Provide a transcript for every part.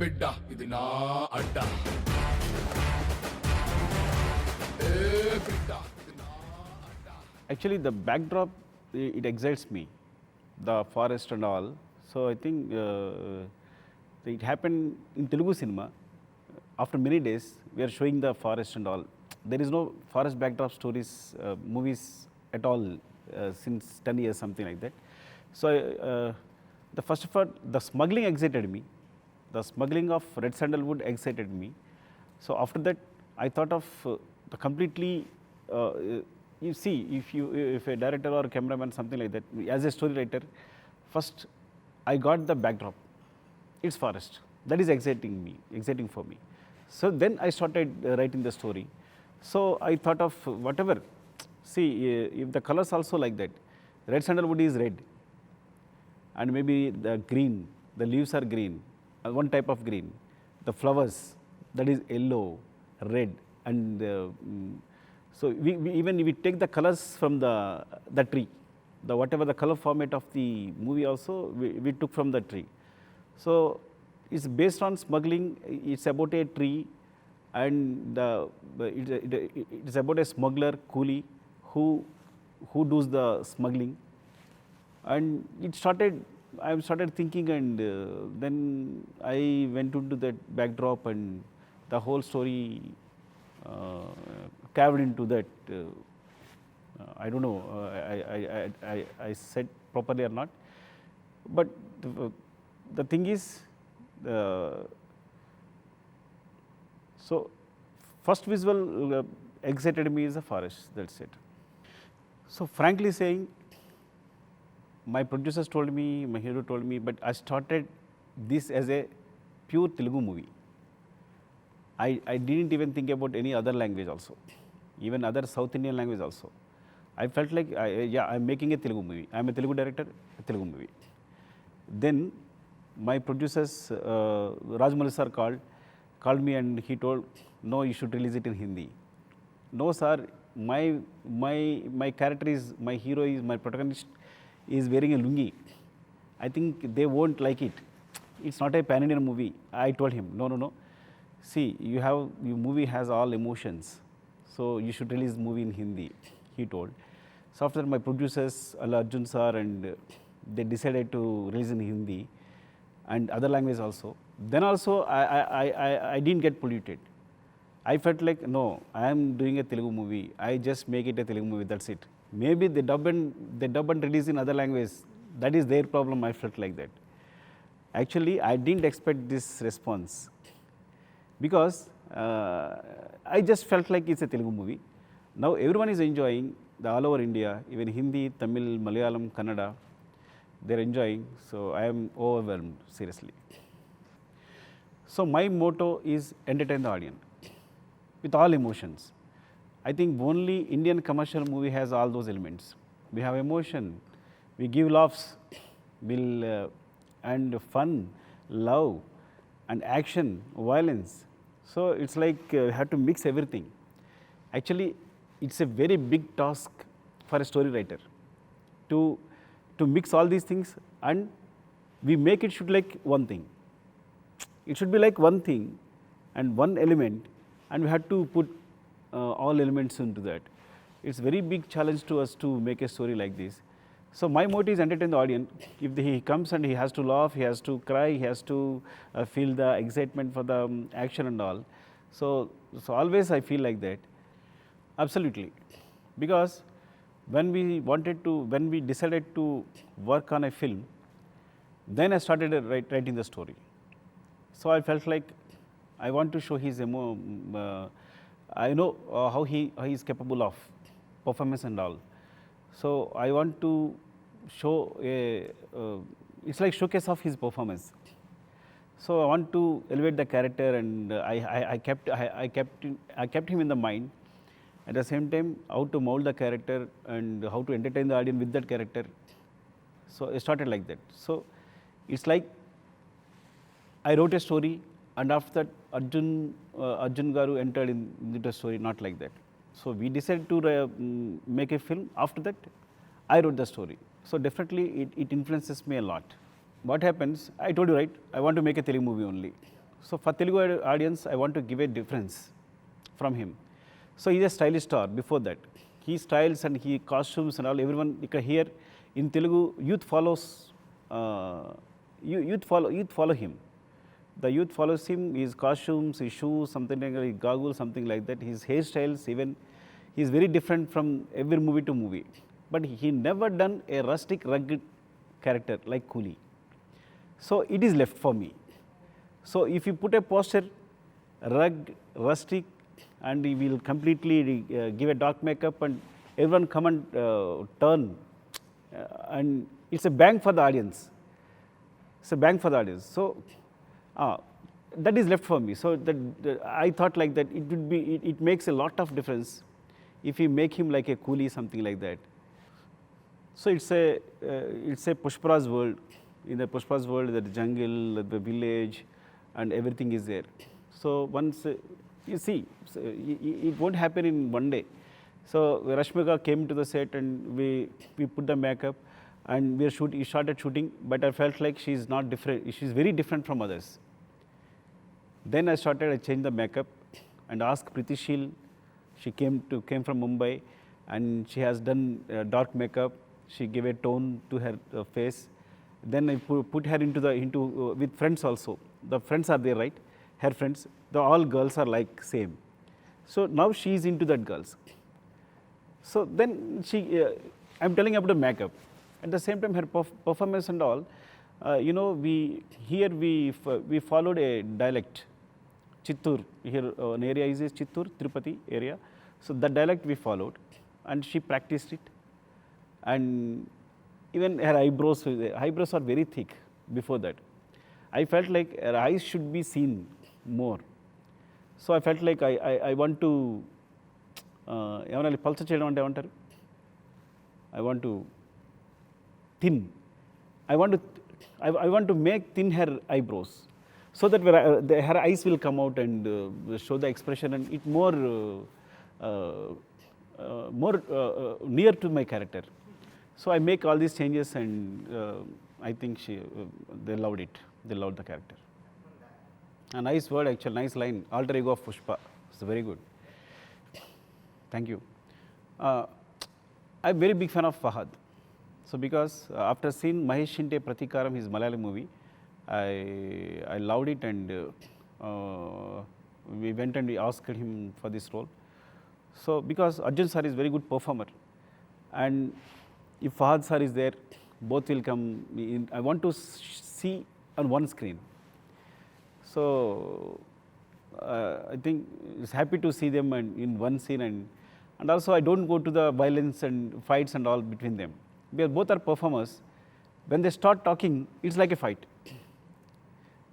బిడ్డ ఇది నా అడ్డ ఏ బిడ్డ ఇది నా అడ్డ. Actually, the backdrop, it excites me, the forest and all. So I think it happened in Telugu cinema. After many days, we are showing the forest and all. There is no forest backdrop stories, movies at all since 10 years, something like that. So the first of all, the smuggling excited me. The smuggling of red sandalwood excited me. So after that, I thought of the completely. You see, if a director or a cameraman, something like that, as a story writer, first I got the backdrop. It's forest. That is exciting for me. So then I started writing the story. So I thought of whatever. See, if the colors also like that, red sandalwood is red, and maybe the green, the leaves are green, one type of green. The flowers, that is yellow, red, and so we even we take the colors from the tree, the whatever the color format of the movie also we took from the tree. So it's based on smuggling. It's about a tree, and it's about a smuggler coolie who does the smuggling. And it started. I started thinking, and then I went into that backdrop, and the whole story carved into that. I don't know. I said properly or not, but the thing is, so first visual excited me is the forest. That's it. So frankly saying, my producers told me, my hero told me, but I started this as a pure Telugu movie. I didn't even think about any other language also, even other South Indian language also. I felt like, I'm making a Telugu movie. I'm a Telugu director, a Telugu movie. Then my producers, Rajmouli sir called me, and he told, no, you should release it in Hindi. No sir, my character is, my hero is, my protagonist is wearing a lungi. I think they won't like it. It's not a pan-Indian movie. I told him, no. See, your movie has all emotions, so you should release the movie in Hindi, he told. So after my producers, Allu Arjun sir, and they decided to release in Hindi and other language also. Then also I didn't get polluted. I felt like, no, I am doing a Telugu movie. I just make it a Telugu movie, that's it. Maybe they dub and release in other language. That is their problem. I felt like that. Actually, I didn't expect this response, because I just felt like it's a Telugu movie. Now everyone is enjoying, all over India, even Hindi, Tamil, Malayalam, Kannada, they're enjoying. So I am overwhelmed, seriously. So my motto is entertain the audience with all emotions. I think only Indian commercial movie has all those elements. We have emotion, we give laughs, and fun, love, and action, violence. So it's like have to mix everything. Actually, it's a very big task for a story writer to mix all these things, and we make it should like one thing. It should be like one thing and one element, and we have to put all elements into that. It's very big challenge to us to make a story like this. So my motto is entertain the audience. If he comes and he has to laugh, he has to cry, he has to feel the excitement for the action and all. So always I feel like that. Absolutely. Because when we decided to work on a film, then I started writing the story. So I felt like I want to show his I know how he is capable of performance and all. So I want to show it's like showcase of his performance. So I want to elevate the character, and I kept him in the mind. At the same time, how to mold the character and how to entertain the audience with that character. So I started like that. So it's like I wrote a story, and after that Arjun Garu entered into the story, not like that. So we decided to make a film. After that, I wrote the story. So definitely it influences me a lot. What happens, I told you, right, I want to make a Telugu movie only. So for Telugu audience, I want to give a difference from him. So he's a stylish star before that. He styles and he costumes and all, everyone here in Telugu, youth follows, youth follow him. The youth follows him, his costumes, his shoes, something like his goggles, something like that. His hairstyles, even he is very different from every movie to movie. But he never done a rustic, rugged character like Coolie. So it is left for me. So if you put a posture, rugged, rustic, and he will completely give a dark makeup and everyone come and turn, and it's a bang for the audience. It's a bang for the audience. So that is left for me. So that I thought like that it would be, it makes a lot of difference if you make him like a Coolie, something like that. So it's a Pushpara's world. In the Pushpa's world, the jungle, the village, and everything is there. So once you see, so it won't happen in one day. So Rashmika came to the set and we put the makeup and we started shooting, but I felt like she's not different. She's very different from others. Then I changed the makeup and asked Priti Sheel. She came from Mumbai and she has done dark makeup. She gave a tone to her face. Then I put her into with friends also. The friends are there, right? Her friends, all girls are like same. So now she is into that girls. So then I'm telling about the makeup. At the same time, her performance and all, we followed a dialect, Chittur. Here an area is Chittur, Tirupati area. So that dialect we followed, and she practiced it. And even her eyebrows are very thick before that. I felt like her eyes should be seen more. So I felt like I want to, ఏమన్నా పల్చ చేయడం అంటే ఏమంటారు, I want to thin. I want to make thin her eyebrows so that her eyes will come out and show the expression and it more near to my character. So I make all these changes and I think they loved it. They loved the character. A nice word, actually, nice line. Alter ego of Pushpa. It's very good. Thank you. I'm very big fan of Fahad. So because after seeing Mahesh Shinte Pratikaram, his Malayalam movie, I loved it and we went and we asked him for this role. So because Arjun sir is very good performer, and if Fahad sir is there, both will come in. I want to see on one screen. So I think it's happy to see them in one scene, and also I don't go to the violence and fights and all between them, because both are performers. When they start talking, it's like a fight.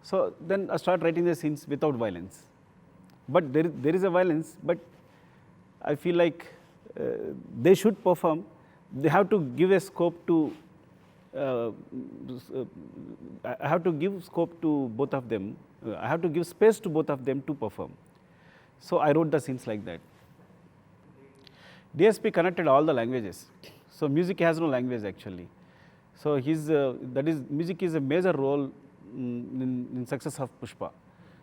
So then I start writing the scenes without violence. But there is a violence, but I feel like they should perform. They have to give a scope to, I have to give scope to both of them. I have to give space to both of them to perform. So I wrote the scenes like that. DSP connected all the languages. So music has no language actually. So music is a major role in success of Pushpa.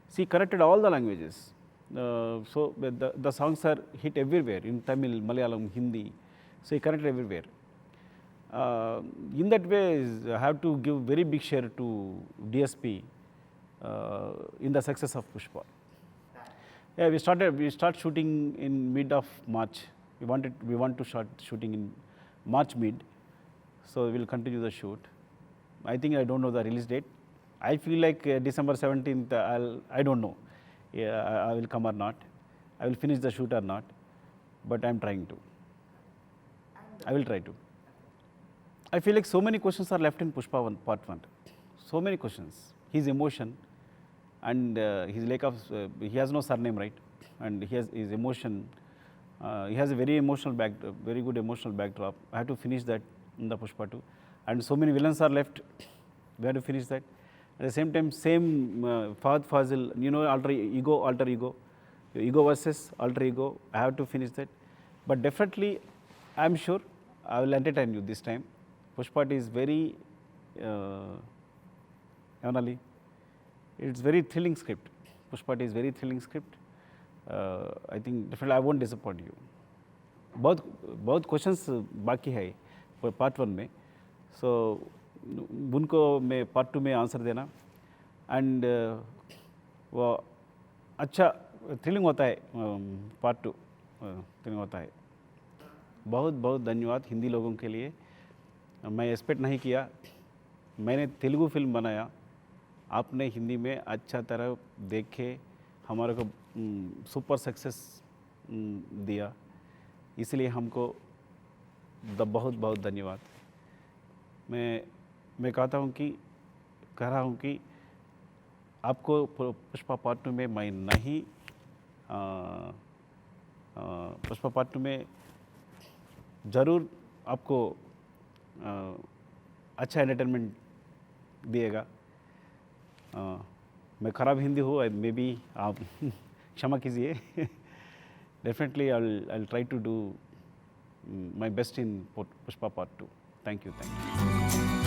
So he connected all the languages. So the songs are hit everywhere in Tamil, Malayalam, Hindi. So he connected everywhere. In that way, I have to give very big share to DSP in the success of Pushpa. Yeah, we start shooting in mid of March. We want to start shooting in March mid. So we will continue the shoot. I think I don't know the release date. I feel like December 17th. I don't know. Yeah, I will come or not. I will finish the shoot or not. But I am trying to. I will try to. I feel like so many questions are left in Pushpa Part 1. So many questions. His emotion and his lack of, he has no surname, right? And he has his emotion. He has a very very good emotional backdrop. I have to finish that in the Pushpa 2. And so many villains are left. We have to finish that. At the same time, Fahad Fazil, alter ego. Ego versus alter ego. I have to finish that. But definitely, I am sure I will entertain you this time. Pushpa is very, it's very thrilling script. Pushpa is very thrilling script. I think definitely I won't disappoint you. बहुत questions बाकी है part 1 में, सो उनको मैं part 2 में answer देना, and वो अच्छा थ्रिलिंग होता है, पार्ट 2 थ्रिलिंग होता है. बहुत बहुत धन्यवाद हिंदी लोगों के लिए. मैं एक्सपेक्ट नहीं किया, मैंने तेलुगु फिल्म बनाया, आपने हिंदी में अच्छा तरह देखे, हमारे को सुपर सक्सेस दिया, इसलिए हमको बहुत बहुत धन्यवाद. मैं कहता हूँ कि कह रहा हूँ कि आपको पुष्पा पार्ट 2 में मैं नहीं, पुष्पा पार्ट 2 में ज़रूर आपको अच्छा एंटरटेनमेंट दिएगा. मैं ख़राब हिंदी हूँ, मे बी आप क्षमा कीजिए. Definitely I'll try to do my best in Pushpa Part 2. Thank you.